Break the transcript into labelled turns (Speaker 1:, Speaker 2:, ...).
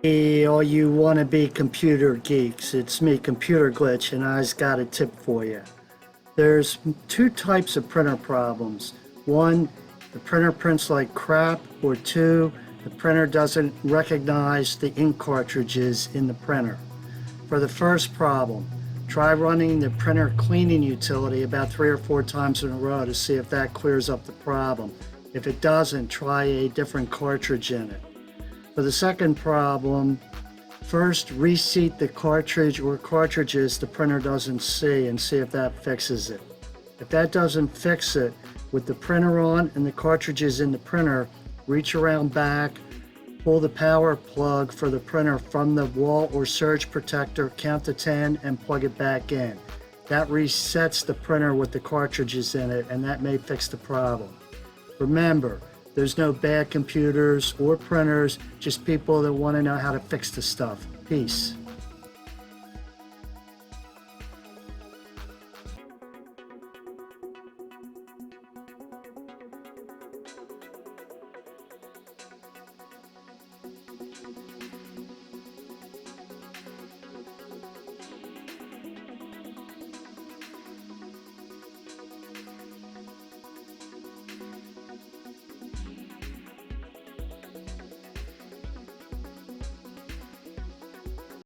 Speaker 1: Hey, all you wannabe computer geeks, it's me, Computer Glitch, and I's got a tip for you. There's two types of printer problems. One, the printer prints like crap, or two, the printer doesn't recognize the ink cartridges in the printer. For the first problem, try running the printer cleaning utility about 3 or 4 times in a row to see if that clears up the problem. If it doesn't, try a different cartridge in it. For the second problem, first reseat the cartridge or cartridges the printer doesn't see and see if that fixes it. If that doesn't fix it, with the printer on and the cartridges in the printer, reach around back, pull the power plug for the printer from the wall or surge protector, count to 10 and plug it back in. That resets the printer with the cartridges in it, and that may fix the problem. Remember, there's no bad computers or printers, just people that want to know how to fix the stuff. Peace.